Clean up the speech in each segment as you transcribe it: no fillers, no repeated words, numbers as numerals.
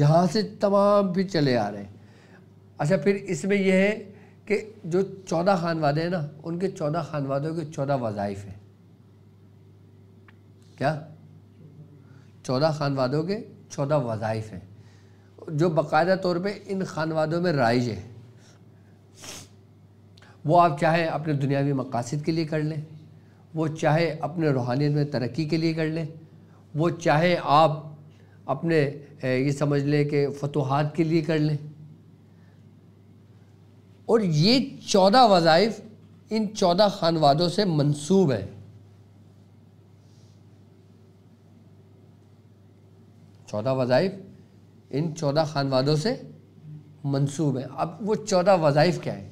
جہاں سے تمام بھی چلے آ رہے ہیں۔ اچھا پھر اس میں یہ ہے کہ جو 14 خانوادے ہیں نا، ان کے 14 خانوادوں کے 14 وظائف ہیں۔ کیا 14 خانوادوں کے 14 وظائف ہیں جو باقاعدہ طور پہ ان خانوادوں میں رائج ہے۔ وہ آپ چاہے اپنے دنیاوی مقاصد کے لیے کر لیں، وہ چاہے اپنے روحانیت میں ترقی کے لیے کر لیں، وہ چاہے آپ اپنے یہ سمجھ لیں کہ فتوحات کے لیے کر لیں۔ اور یہ 14 وظائف ان 14 خانوادوں سے منسوب ہیں۔ 14 وظائف ان 14 خانوادوں سے منسوب ہیں۔ اب وہ 14 وظائف کیا ہیں؟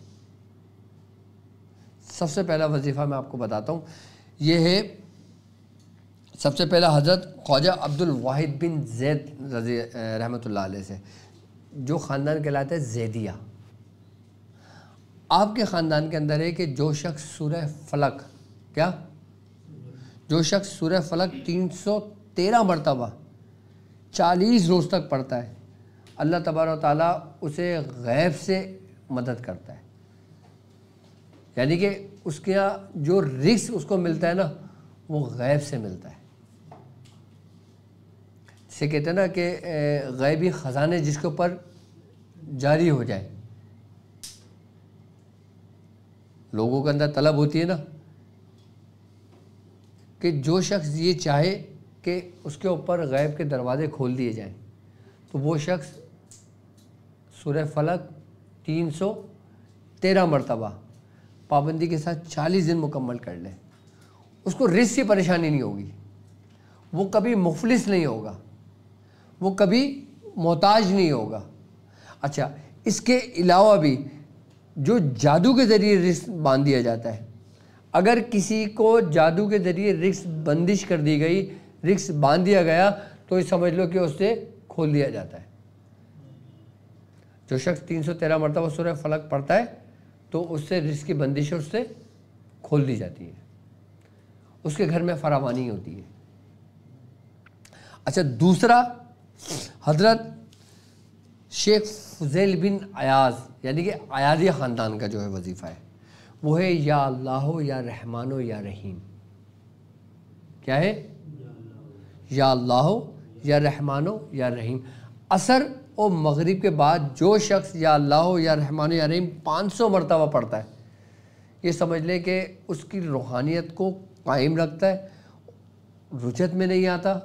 سب سے پہلا وظیفہ میں آپ کو بتاتا ہوں، یہ ہے سب سے پہلا حضرت خواجہ عبد الواحد بن زید رضی رحمۃ اللہ علیہ سے، جو خاندان کہلاتا ہے زیدیہ۔ آپ کے خاندان کے اندر ہے کہ جو شخص سورہ فلق، کیا جو شخص سورہ فلق 313 مرتبہ 40 روز تک پڑھتا ہے، اللہ تبارک و تعالیٰ اسے غیب سے مدد کرتا ہے۔ یعنی کہ اس کے یہاں جو رزق اس کو ملتا ہے نا، وہ غیب سے ملتا ہے۔ جسے کہتے ہیں نا کہ غیبی خزانے جس کے اوپر جاری ہو جائے، لوگوں کے اندر طلب ہوتی ہے نا کہ جو شخص یہ چاہے کہ اس کے اوپر غیب کے دروازے کھول دیے جائیں، تو وہ شخص سورہ فلق 313 مرتبہ پابندی کے ساتھ 40 دن مکمل کر لے، اس کو رزق کی پریشانی نہیں ہوگی، وہ کبھی مفلس نہیں ہوگا، وہ کبھی محتاج نہیں ہوگا۔ اچھا اس کے علاوہ بھی جو جادو کے ذریعے رزق باندھ دیا جاتا ہے، اگر کسی کو جادو کے ذریعے رزق بندش کر دی گئی، رزق باندھ دیا گیا، تو یہ سمجھ لو کہ اس سے کھول دیا جاتا ہے۔ جو شخص 313 مرتبہ سورہ فلق پڑھتا ہے تو اس سے رزق کی بندش اس سے کھول دی جاتی ہے، اس کے گھر میں فراوانی ہوتی ہے۔ اچھا دوسرا حضرت شیخ فضیل بن ایاز، یعنی کہ ایازی خاندان کا جو ہے وظیفہ ہے، وہ ہے یا اللہ یا رحمان یا رحیم۔ کیا ہے؟ یا اللہ یا رحمان یا رحیم۔ عصر اور مغرب کے بعد جو شخص یا اللہ یا رحمان یا رحیم 500 مرتبہ پڑھتا ہے، یہ سمجھ لے کہ اس کی روحانیت کو قائم رکھتا ہے، رجت میں نہیں آتا،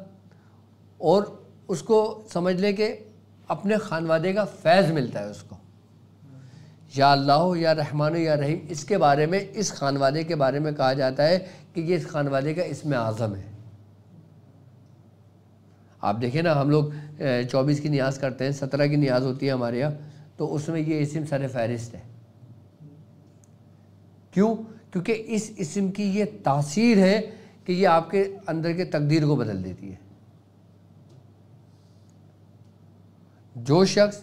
اور اس کو سمجھ لے کہ اپنے خانوادے کا فیض ملتا ہے اس کو۔ یا اللہ یا رحمان یا رحیم، اس کے بارے میں، اس خانوادے کے بارے میں کہا جاتا ہے کہ یہ اس خانوادے کا اسم اعظم ہے۔ آپ دیکھیں نا، ہم لوگ 24 کی نیاز کرتے ہیں، 17 کی نیاز ہوتی ہے ہمارے یہاں، تو اس میں یہ اسم سر فہرست ہے۔ کیوں؟ کیونکہ اس اسم کی یہ تاثیر ہے کہ یہ آپ کے اندر کے تقدیر کو بدل دیتی ہے۔ جو شخص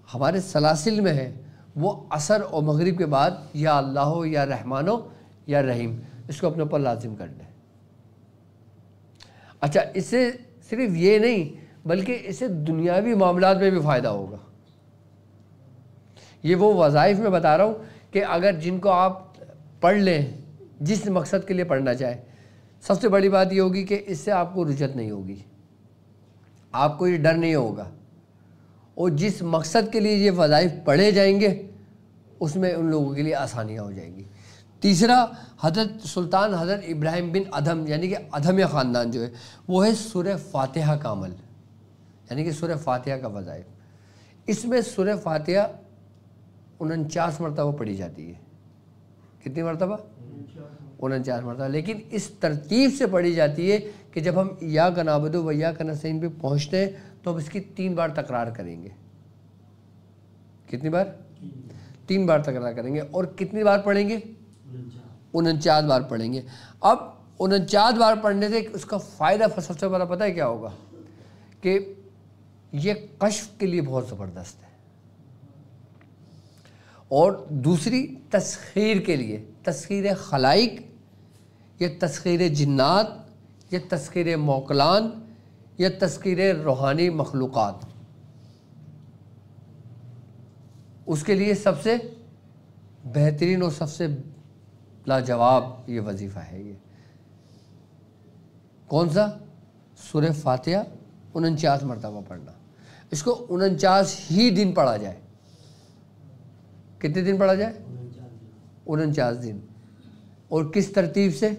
ہمارے سلاسل میں ہے، وہ عصر اور مغرب کے بعد یا اللہ یا رحمان یا رحیم اس کو اپنے اوپر لازم کر لے۔ اچھا اس سے صرف یہ نہیں بلکہ اسے دنیاوی معاملات میں بھی فائدہ ہوگا۔ یہ وہ وظائف میں بتا رہا ہوں کہ اگر جن کو آپ پڑھ لیں، جس مقصد کے لیے پڑھنا چاہیں، سب سے بڑی بات یہ ہوگی کہ اس سے آپ کو رجت نہیں ہوگی، آپ کو یہ ڈر نہیں ہوگا، اور جس مقصد کے لیے یہ وظائف پڑھے جائیں گے اس میں ان لوگوں کے لیے آسانیاں ہو جائیں گی۔ تیسرا حضرت سلطان حضرت ابراہیم بن ادھم، یعنی کہ ادھمیہ خاندان جو ہے، وہ ہے سورہ فاتحہ کا عمل، یعنی کہ سورہ فاتحہ کا وظائف۔ اس میں سورہ فاتحہ 49 مرتبہ پڑھی جاتی ہے۔ کتنی مرتبہ؟ 49 مرتبہ، لیکن اس ترتیب سے پڑھی جاتی ہے کہ جب ہم ایاک نعبد و ایاک نستعین پہ پہنچتے ہیں تو ہم اس کی 3 بار تکرار کریں گے۔ کتنی بار؟ 3 بار تکرار کریں گے۔ اور کتنی بار پڑھیں گے؟ 49 بار پڑھیں گے۔ اب 49 بار پڑھنے سے اس کا فائدہ سب سے بڑا پتہ ہے کیا ہوگا؟ کہ یہ کشف کے لیے بہت زبردست ہے، اور دوسری تسخیر کے لیے، تسخیر خلائق یا تسخیر جنات یا تسخیر موکلان یا تسخیر روحانی مخلوقات، اس کے لیے سب سے بہترین اور سب سے لاجواب یہ وظیفہ ہے. یہ کون سا؟ سورہ فاتحہ 49 مرتبہ پڑھنا. اس کو 49 ہی دن پڑھا جائے. کتنے دن پڑھا جائے؟ 49 دن. اور کس ترتیب سے؟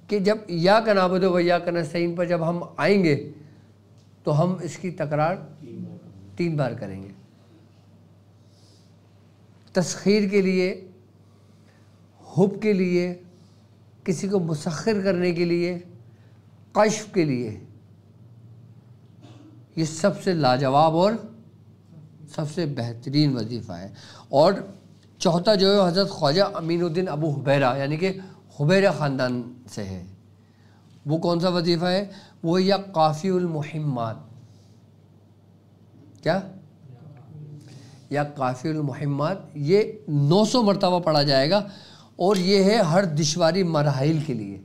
کہ جب ایاک نعبد و ایاک نستعین پر جب ہم آئیں گے تو ہم اس کی تکرار 3 بار کریں گے. تسخیر کے لیے، حب کے لیے، کسی کو مسخر کرنے کے لیے، کشف کے لیے، یہ سب سے لاجواب اور سب سے بہترین وظیفہ ہے. اور چوتھا جو ہے حضرت خواجہ امین الدین ابو حبیرہ یعنی کہ حبیرہ خاندان سے ہے. وہ کون سا وظیفہ ہے؟ وہ یا قافی المہمات. کیا؟ یا قافی المہمات. یہ 900 مرتبہ پڑھا جائے گا اور یہ ہے ہر دشواری مراحل کے لیے.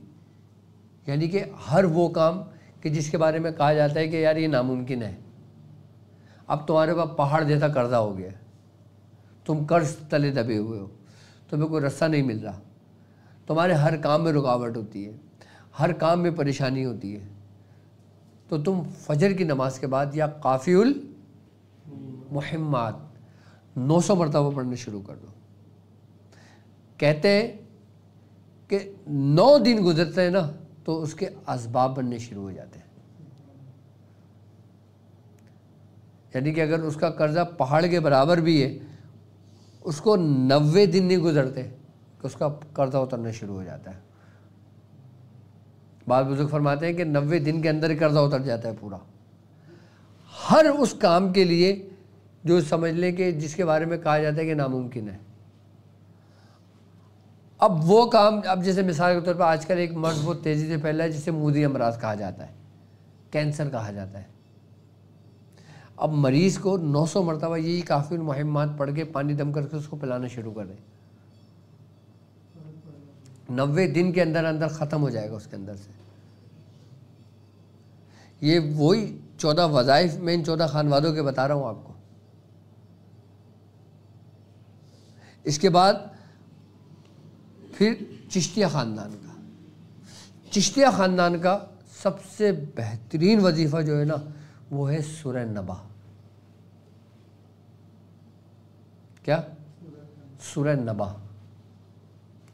یعنی کہ ہر وہ کام کہ جس کے بارے میں کہا جاتا ہے کہ یار یہ ناممکن ہے. اب تمہارے پاس پہاڑ جیسا قرضہ ہو گیا، تم قرض تلے دبے ہوئے ہو، تمہیں کوئی رستہ نہیں مل رہا، تمہارے ہر کام میں رکاوٹ ہوتی ہے، ہر کام میں پریشانی ہوتی ہے، تو تم فجر کی نماز کے بعد یا قافی المہمات 900 مرتبہ پڑھنے شروع کر دو. کہتے ہیں کہ 9 دن گزرتے ہیں نا تو اس کے اسباب بننے شروع ہو جاتے ہیں. یعنی کہ اگر اس کا قرضہ پہاڑ کے برابر بھی ہے، اس کو 90 دن نہیں گزرتے کہ اس کا قرضہ اترنا شروع ہو جاتا ہے. بعض بزرگ فرماتے ہیں کہ 90 دن کے اندر قرضہ اتر جاتا ہے پورا. ہر اس کام کے لیے جو سمجھ لیں کہ جس کے بارے میں کہا جاتا ہے کہ ناممکن ہے. اب وہ کام، اب جیسے مثال کے طور پر آج کل ایک مرض بہت تیزی سے پھیلا ہے جسے مودی امراض کہا جاتا ہے، کینسر کہا جاتا ہے. اب مریض کو 900 مرتبہ یہی کافی المہمات پڑھ کے پانی دم کر کے اس کو پلانا شروع کر دیں. 90 دن کے اندر اندر ختم ہو جائے گا اس کے اندر سے. یہ وہی 14 وظائف میں ان 14 خانوادوں کے بتا رہا ہوں آپ کو. اس کے بعد پھر چشتیہ خاندان کا. چشتیہ خاندان کا سب سے بہترین وظیفہ جو ہے نا وہ ہے سورہ نبا. کیا؟ سورہ نبا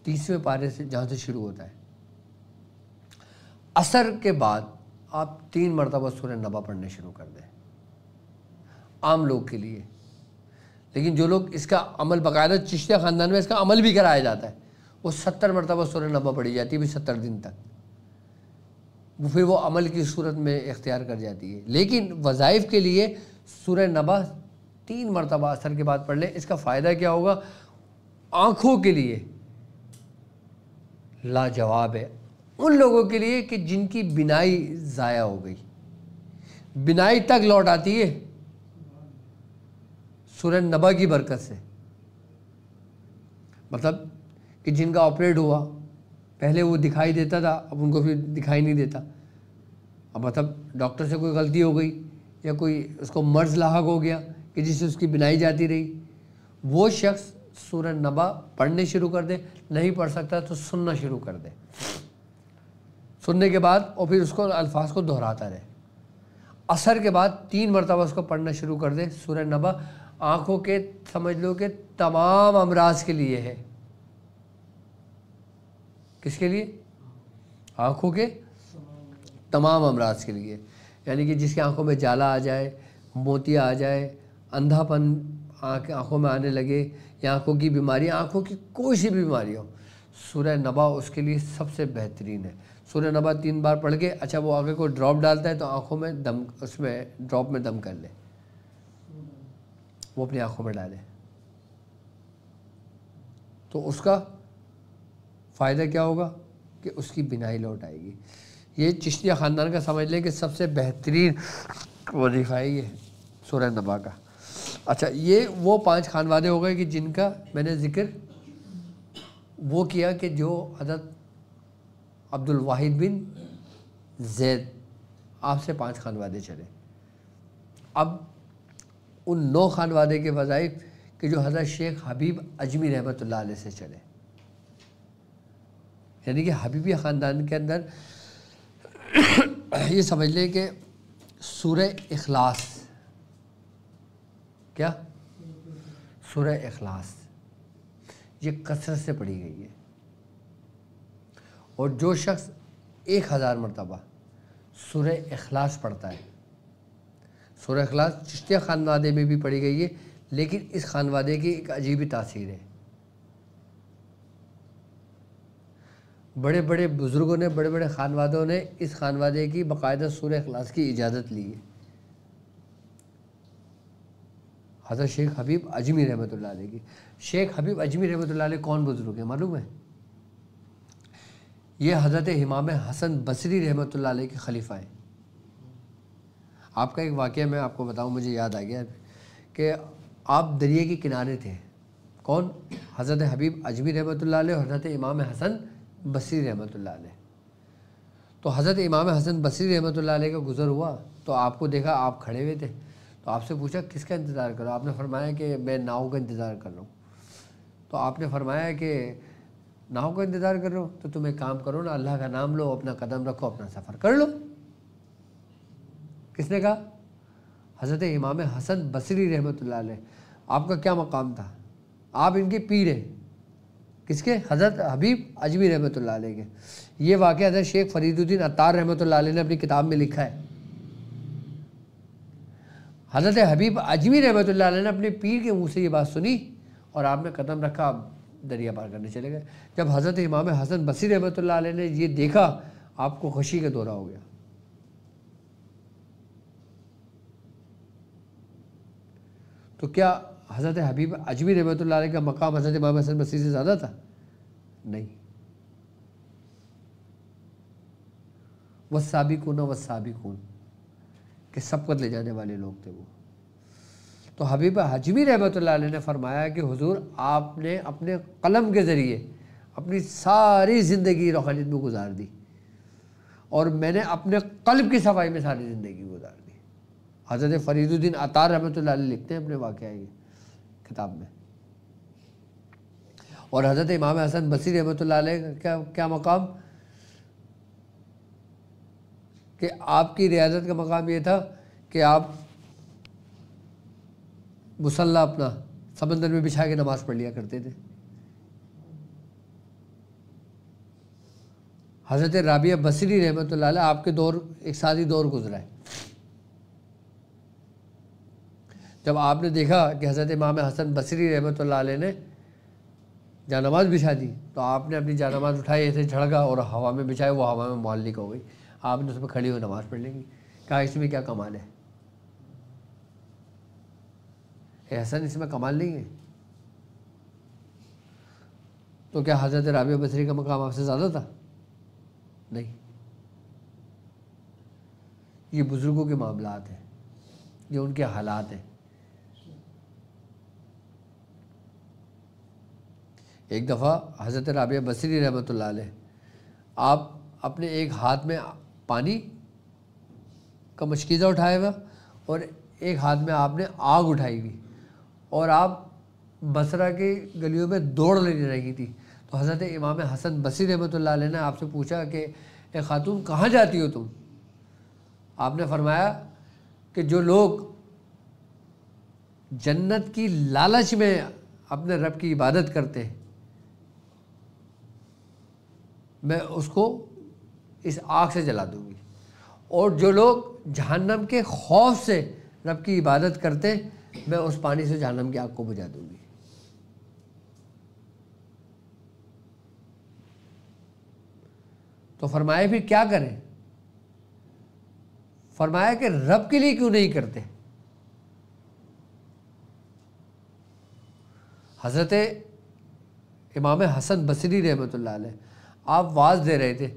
30ویں پارے سے جہاں سے شروع ہوتا ہے. عصر کے بعد آپ 3 مرتبہ سورہ نبا پڑھنے شروع کر دیں عام لوگ کے لیے. لیکن جو لوگ اس کا عمل باقاعدہ چشتیہ خاندان میں اس کا عمل بھی کرایا جاتا ہے، وہ 70 مرتبہ سورہ نبا پڑھی جاتی ہے بھی 70 دن تک. وہ پھر وہ عمل کی صورت میں اختیار کر جاتی ہے. لیکن وظائف کے لیے سورہ نبا 3 مرتبہ عصر کے بعد پڑھ لیں. اس کا فائدہ کیا ہوگا؟ آنکھوں کے لیے لاجواب ہے. ان لوگوں کے لیے کہ جن کی بینائی ضائع ہو گئی، بینائی تک لوٹ آتی ہے سورہ نبا کی برکت سے. مطلب کہ جن کا آپریٹ ہوا، پہلے وہ دکھائی دیتا تھا، اب ان کو پھر دکھائی نہیں دیتا. اب مطلب ڈاکٹر سے کوئی غلطی ہو گئی یا کوئی اس کو مرض لاحق ہو گیا کہ جس سے اس کی بینائی جاتی رہی، وہ شخص سورہ نبا پڑھنے شروع کر دے. نہیں پڑھ سکتا تو سننا شروع کر دے. سننے کے بعد اور پھر اس کو الفاظ کو دہراتا رہے. عصر کے بعد 3 مرتبہ اس کو پڑھنا شروع کر دے سورہ نبا. آنکھوں کے سمجھ لو کہ تمام امراض کے لیے ہے. کس کے لیے؟ آنکھوں کے تمام امراض کے لیے. یعنی کہ جس کی آنکھوں میں جالا آ جائے، موتیا آ جائے، اندھا پن آنکھوں میں آنے لگے، یا آنکھوں کی بیماری، آنکھوں کی کوئی سی بھی بیماری ہو، سورہ نبا اس کے لیے سب سے بہترین ہے. سورہ نبا 3 بار پڑھ کے، اچھا وہ آگے کوئی ڈراپ ڈالتا ہے تو آنکھوں میں دم، اس میں ڈراپ میں دم کر لے، وہ اپنی آنکھوں میں ڈالے. تو اس کا فائدہ کیا ہوگا کہ اس کی بینائی لوٹ آئے گی. یہ چشتیہ خاندان کا سمجھ لیں کہ سب سے بہترین وظیفہ ہے یہ سورہ نبا کا. اچھا یہ وہ 5 خانوادے ہو گئے کہ جن کا میں نے ذکر وہ کیا کہ جو حضرت عبد الواحد بن زید آپ سے 5 خانوادے چلے. اب ان 9 خانوادے کے وظائف کہ جو حضرت شیخ حبیب اجمی رحمۃ اللہ علیہ سے چلے. یعنی کہ حبیبی خاندان کے اندر یہ سمجھ لیں کہ سورہ اخلاص، کیا سورہ اخلاص یہ کثرت سے پڑھی گئی ہے. اور جو شخص 1000 مرتبہ سورہ اخلاص پڑھتا ہے، سورہ اخلاص چشتیہ خانوادے میں بھی پڑھی گئی ہے، لیکن اس خانوادے کی ایک عجیب تاثیر ہے. بڑے بڑے بزرگوں نے، بڑے بڑے خانوادوں نے اس خانوادے کی باقاعدہ سورہ اخلاص کی اجازت لی ہے. حضرت شیخ حبیب اجمی رحمۃ اللہ علیہ کی. شیخ حبیب اجمی رحمۃ اللہ علیہ کون بزرگ ہیں معلوم ہے؟ یہ حضرت امام حسن بصری رحمۃ اللہ علیہ کے خلیفہ ہیں. آپ کا ایک واقعہ میں آپ کو بتاؤں، مجھے یاد آ گیا کہ آپ دریا کے کنارے تھے. کون؟ حضرت حبیب اجمی رحمۃ اللہ علیہ اور حضرت امام حسن بصری رحمۃ اللہ علیہ. تو حضرت امام حسن بصری رحمۃ اللہ علیہ کا گزر ہوا تو آپ کو دیکھا، آپ کھڑے ہوئے تھے، تو آپ سے پوچھا کس کا انتظار کرو؟ آپ نے فرمایا کہ میں ناؤ کا انتظار کر رہا ہوں. تو آپ نے فرمایا کہ ناؤ کا انتظار کر رہے ہو تو تم ایک کام کرو نا، اللہ کا نام لو، اپنا قدم رکھو، اپنا سفر کر لو. کس نے کہا؟ حضرت امام حسن بصری رحمۃ اللہ علیہ. آپ کا کیا مقام تھا؟ آپ ان کے پیر ہیں. کس کے؟ حضرت حبیب اجمی رحمۃ اللہ علیہ کے. یہ واقعہ حضرت شیخ فرید الدین عطار رحمۃ اللہ علیہ نے اپنی کتاب میں لکھا ہے. حضرت حبیب اجمی رحمۃ اللہ علیہ نے اپنے پیر کے منہ سے یہ بات سنی اور آپ نے قدم رکھا، آپ دریا پار کرنے چلے گئے. جب حضرت امام حسن بصری رحمۃ اللہ علیہ نے یہ دیکھا، آپ کو خوشی کا دورہ ہو گیا. تو کیا حضرت حبیب اجمی رحمۃ اللہ علیہ کا مقام حضرت امام حسن بصری سے زیادہ تھا؟ نہیں. والسابقون والسابقون کہ سبقت لے جانے والے لوگ تھے وہ. تو حبیب اجمی رحمۃ اللہ علیہ نے فرمایا کہ حضور آپ نے اپنے قلم کے ذریعے اپنی ساری زندگی روحانیت میں گزار دی اور میں نے اپنے قلب کی صفائی میں ساری زندگی گزار دی. حضرت فرید الدین عطار رحمۃ اللہ علیہ لکھتے ہیں اپنے واقعہ کی کتاب میں. اور حضرت امام حسن بصری رحمۃ اللہ علیہ کا کیا مقام؟ کہ آپ کی ریاضت کا مقام یہ تھا کہ آپ مصلی اپنا سمندر میں بچھا کے نماز پڑھ لیا کرتے تھے. حضرت رابعہ بصری رحمۃ اللہ علیہ آپ کے دور ایک ساتھی دور گزرا ہے. جب آپ نے دیکھا کہ حضرت امام حسن بصری رحمۃ اللہ علیہ نے جا نماز بچھا دی تو آپ نے اپنی جا نماز اٹھائی، ایسے جھڑکا اور ہوا میں بچھائے، وہ ہوا میں معلق ہو گئی. آپ نے اس میں کھڑی ہوئی نماز پڑھ لیں گی. کہا اس میں کیا کمال ہے؟ اے حسن اس میں کمال نہیں ہے. تو کیا حضرت رابعہ بصری کا مقام آپ سے زیادہ تھا؟ نہیں. یہ بزرگوں کے معاملات ہیں، یہ ان کے حالات ہیں. ایک دفعہ حضرت رابعہ بصری رحمۃ اللہ علیہ، آپ اپنے ایک ہاتھ میں پانی کا مشکیزہ اٹھایا ہوا اور ایک ہاتھ میں آپ نے آگ اٹھائی ہوئی اور آپ بصرہ کی گلیوں میں دوڑ لینے لگی تھی. تو حضرت امام حسن بصری رحمۃ اللہ علیہ نے آپ سے پوچھا کہ اے خاتون کہاں جاتی ہو تم؟ آپ نے فرمایا کہ جو لوگ جنت کی لالچ میں اپنے رب کی عبادت کرتے ہیں میں اس کو اس آگ سے جلا دوں گی، اور جو لوگ جہنم کے خوف سے رب کی عبادت کرتے میں اس پانی سے جہنم کی آگ کو بجھا دوں گی. تو فرمایا پھر کیا کریں؟ فرمایا کہ رب کے لیے کیوں نہیں کرتے؟ حضرت امام حسن بصری رحمۃ اللہ علیہ آپ واعظ دے رہے تھے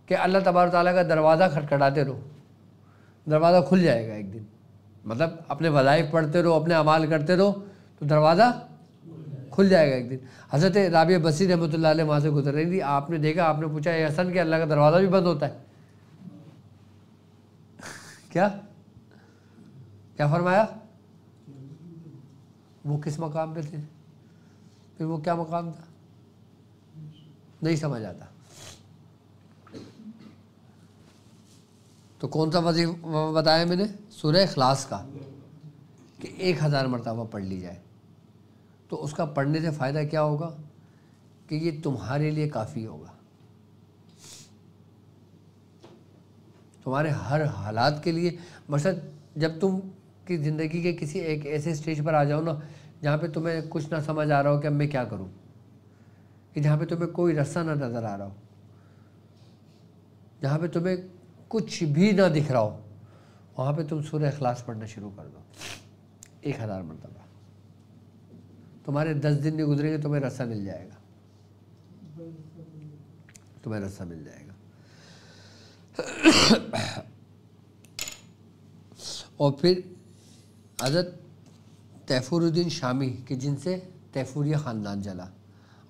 کہ اللہ تبارک تعالیٰ کا دروازہ کھٹکھٹاتے رہو، دروازہ کھل جائے گا ایک دن. مطلب اپنے وظائف پڑھتے رہو، اپنے اعمال کرتے رہو تو دروازہ کھل جائے گا ایک دن. حضرت رابعہ بصری رحمۃ اللہ علیہ وہاں سے گزر رہی تھی. آپ نے دیکھا، آپ نے پوچھا اے حسن کہ اللہ کا دروازہ بھی بند ہوتا ہے کیا فرمایا؟ وہ کس مقام پہ تھے؟ پھر وہ کیا مقام تھا؟ نہیں سمجھ آتا. تو کون سا وظیفہ بتایا میں نے؟ سورہ اخلاص کا، کہ 1000 مرتبہ پڑھ لی جائے. تو اس کا پڑھنے سے فائدہ کیا ہوگا؟ کہ یہ تمہارے لیے کافی ہوگا، تمہارے ہر حالات کے لیے. مثلا جب تم کی زندگی کے کسی ایک ایسے سٹیج پر آ جاؤ نا جہاں پہ تمہیں کچھ نہ سمجھ آ رہا ہو کہ اب میں کیا کروں، کہ جہاں پہ تمہیں کوئی رستہ نہ نظر آ رہا ہو، جہاں پہ تمہیں کچھ بھی نہ دکھ رہا ہو، وہاں پہ تم سورہ اخلاص پڑھنا شروع کر دو 1000 مرتبہ. تمہارے 10 دن نہیں گزریں گے تمہیں رستہ مل جائے گا، تمہیں رستہ مل جائے گا. اور پھر حضرت تیفور الدین شامی کہ جن سے تیفوریہ خاندان چلا،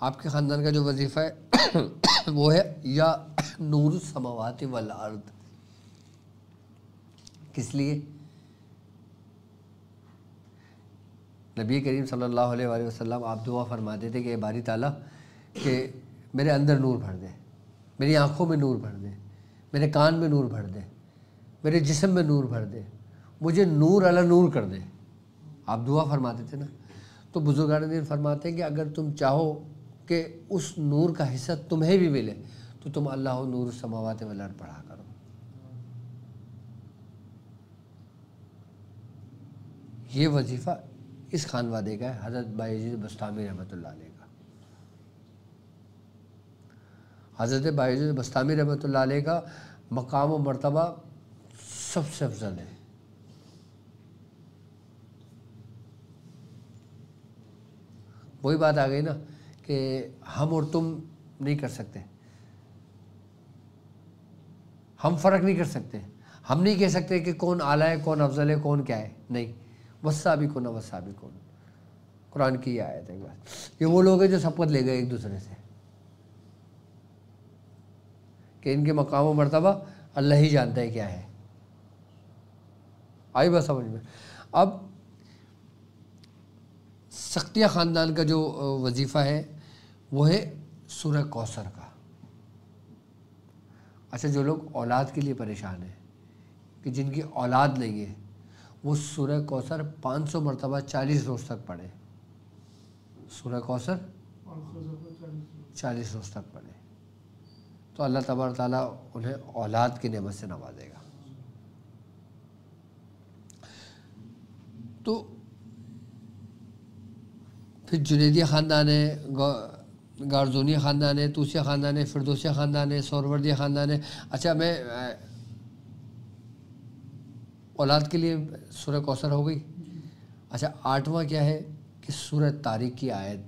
آپ کے خاندان کا جو وظیفہ ہے وہ ہے یا نور السماوات والارض. کس لیے؟ نبی کریم صلی اللہ علیہ وآلہ وسلم آپ دعا فرماتے تھے کہ اے باری تعالیٰ کہ میرے اندر نور بھر دے، میری آنکھوں میں نور بھر دے، میرے کان میں نور بھر دے، میرے جسم میں نور بھر دے، مجھے نور علی نور کر دے. آپ دعا فرماتے تھے نا. تو بزرگان دین فرماتے ہیں کہ اگر تم چاہو کہ اس نور کا حصہ تمہیں بھی ملے تو تم اللہ نور السماوات والارض پڑھا کرو. یہ وظیفہ اس خانوادے کا ہے، حضرت بایزید بسطامی رحمۃ اللہ علیہ کا. حضرت بایزید بسطامی رحمۃ اللہ علیہ کا مقام و مرتبہ سب سے افضل ہے. وہی بات آ گئی نا کہ ہم اور تم نہیں کر سکتے، ہم فرق نہیں کر سکتے. ہم نہیں کہہ سکتے کہ کون اعلیٰ ہے، کون افضل ہے، کون کیا ہے. نہیں، والسابقون والسابقون قرآن کی یہ آیت ہے. یہ وہ لوگ ہیں جو سبقت لے گئے ایک دوسرے سے، کہ ان کے مقام و مرتبہ اللہ ہی جانتا ہے کیا ہے. آئی بات سمجھ میں؟ اب سختیہ خاندان کا جو وظیفہ ہے وہ ہے سورہ کوثر کا. اچھا، جو لوگ اولاد کے لیے پریشان ہیں کہ جن کی اولاد نہیں ہے، وہ سورہ کوثر 500 مرتبہ 40 روز تک پڑھے. سورہ کوثر 40 روز تک پڑھے تو اللہ تبارک تعالیٰ انہیں اولاد کی نعمت سے نوازے گا. تو پھر جنیدیہ خاندان ہے، گارزونیہ خاندان ہے، توسیہ خاندان ہے، فردوسیہ خاندان ہے، سوروردیہ خاندان ہے. اچھا، میں اولاد کے لیے سورہ کوثر ہو گئی. اچھا، 8واں کیا ہے کہ سورہ طارق کی آیت،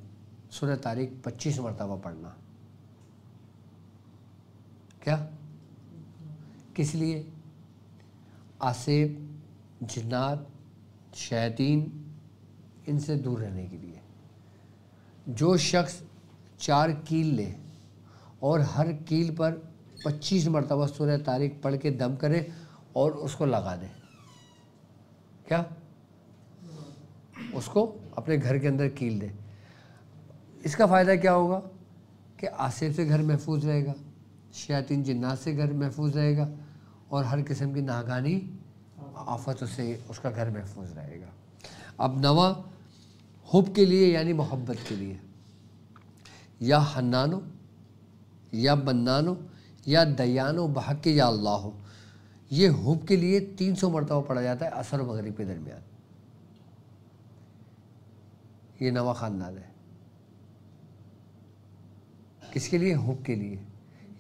سورہ طارق 25 مرتبہ پڑھنا. کیا؟ کس لیے؟ آصف، جنات، شیاطین، ان سے دور رہنے کے لیے. جو شخص 4 کیل لے اور ہر کیل پر 25 مرتبہ سورہ طارق پڑھ کے دم کرے اور اس کو لگا دے، کیا؟ اس کو اپنے گھر کے اندر کیل دے. اس کا فائدہ کیا ہوگا کہ آصف سے گھر محفوظ رہے گا، شیاطین جنات سے گھر محفوظ رہے گا، اور ہر قسم کی ناگہانی آفتوں سے اس کا گھر محفوظ رہے گا. اب 9واں حب کے لیے یعنی محبت کے لیے، یا حنانو یا بنانو یا دیانو بحق یا اللہ ہو. یہ حب کے لیے 300 مرتبہ پڑھا جاتا ہے عصر و مغرب کے درمیان. یہ 9واں خاندان ہے. کس کے لیے؟ حب کے لیے.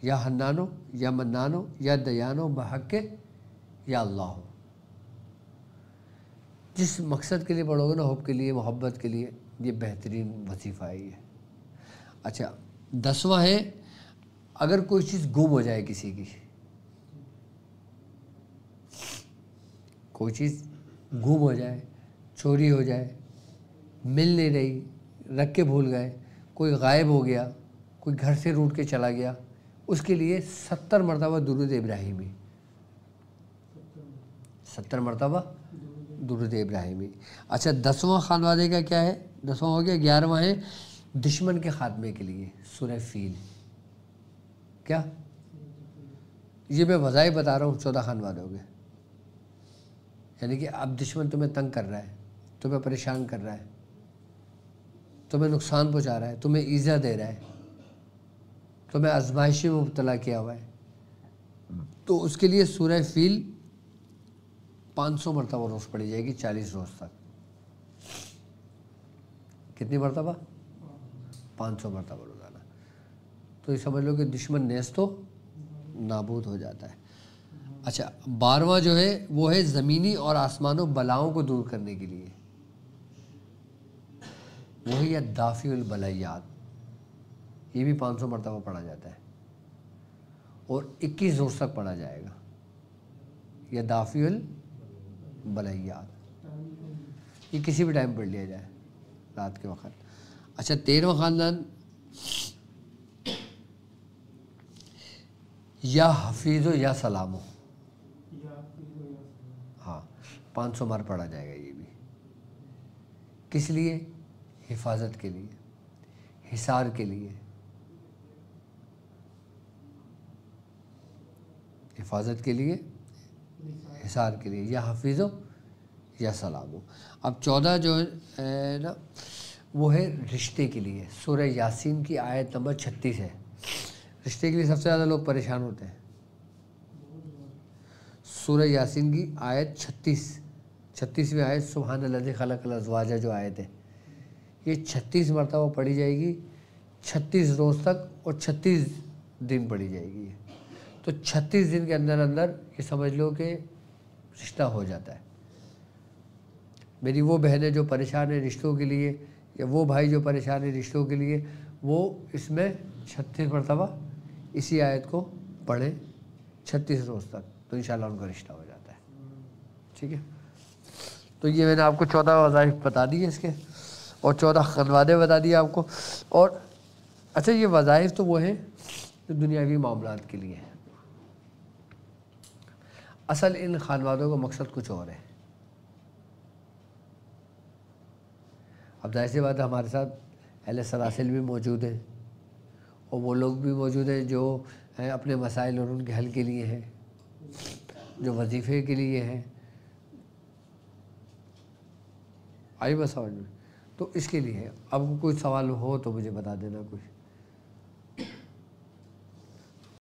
یا حنانو یا منانو یا دیانو بحق یا اللہ ہو. جس مقصد کے لیے پڑھو گے نا، حب کے لیے، محبت کے لیے، یہ بہترین وظیفہ ہے یہ. اچھا، 10واں ہے اگر کوئی چیز گم ہو جائے، کسی کی کوئی چیز گم ہو جائے، چوری ہو جائے، مل نہیں رہی، رکھ کے بھول گئے، کوئی غائب ہو گیا، کوئی گھر سے روٹ کے چلا گیا، اس کے لیے 70 مرتبہ درود ابراہیمی، 70 مرتبہ درود ابراہیمی. اچھا 10واں خانوادے کا کیا ہے؟ 10واں ہو گیا. 11واں ہے دشمن کے خاتمے کے لیے سورہ فیل. کیا یہ میں وظائف بتا رہا ہوں 14 خانوادے ہو گئے. یعنی کہ اب دشمن تمہیں تنگ کر رہا ہے, تمہیں پریشان کر رہا ہے, تمہیں نقصان پہنچا رہا ہے, تمہیں ایذا دے رہا ہے, تمہیں آزمائشی میں مبتلا کیا ہوا ہے, تو اس کے لیے سورہ فیل 500 مرتبہ روز پڑھی جائے گی 40 روز تک. کتنی مرتبہ؟ 500 مرتبہ روزانہ. تو یہ سمجھ لو کہ دشمن نیست و نابود ہو جاتا ہے. اچھا 12واں جو ہے وہ ہے زمینی اور آسمانوں بلاؤں کو دور کرنے کے لیے, وہی ہے دافع البلیات. یہ بھی 500 مرتبہ پڑھا جاتا ہے اور 21 روز تک پڑھا جائے گا. یہ دافع البلیات یہ کسی بھی ٹائم پڑھ لیا جائے رات کے وقت. اچھا 13واں خاندان یا حفیظ و یا سلام ہو. ہاں 500 بار پڑھا جائے گا. یہ بھی کس لیے؟ حفاظت کے لیے, حصار کے لیے, حفاظت کے لیے, حصار کے لیے. یا حفیظ و یا سلام ہو. اب 14 جو ہے نا وہ ہے رشتے کے لیے. سورہ یاسین کی آیت نمبر 36 ہے. رشتے کے لیے سب سے زیادہ لوگ پریشان ہوتے ہیں. سورہ یاسین کی آیت 36ویں آیت سبحان الذی خلق الازواج جو آیت ہے, یہ 36 مرتبہ پڑھی جائے گی 36 روز تک اور 36 دن پڑھی جائے گی. تو 36 دن کے اندر اندر یہ سمجھ لو کہ رشتہ ہو جاتا ہے. میری وہ بہنیں جو پریشان ہیں رشتوں کے لیے, یا وہ بھائی جو پریشان ہیں رشتوں کے لیے, وہ اس میں 36 مرتبہ اسی آیت کو پڑھیں 36 روز تک, تو انشاءاللہ ان کا رشتہ ہو جاتا ہے. ٹھیک ہے, تو یہ میں نے آپ کو 14 وظائف بتا دیے اس کے, اور 14 خانوادے بتا دیے آپ کو. اور اچھا یہ وظائف تو وہ ہیں جو دنیاوی معاملات کے لیے ہیں. اصل ان خانوادوں کا مقصد کچھ اور ہے. اب ظاہر سی بات ہے ہمارے ساتھ اہل سلاسل بھی موجود ہیں, اور وہ لوگ بھی موجود ہیں جو اپنے مسائل اور ان کے حل کے لیے ہیں, جو وظیفے کے لیے ہیں. آئی بس سمجھ میں؟ تو اس کے لیے اب کوئی سوال ہو تو مجھے بتا دینا. کوئی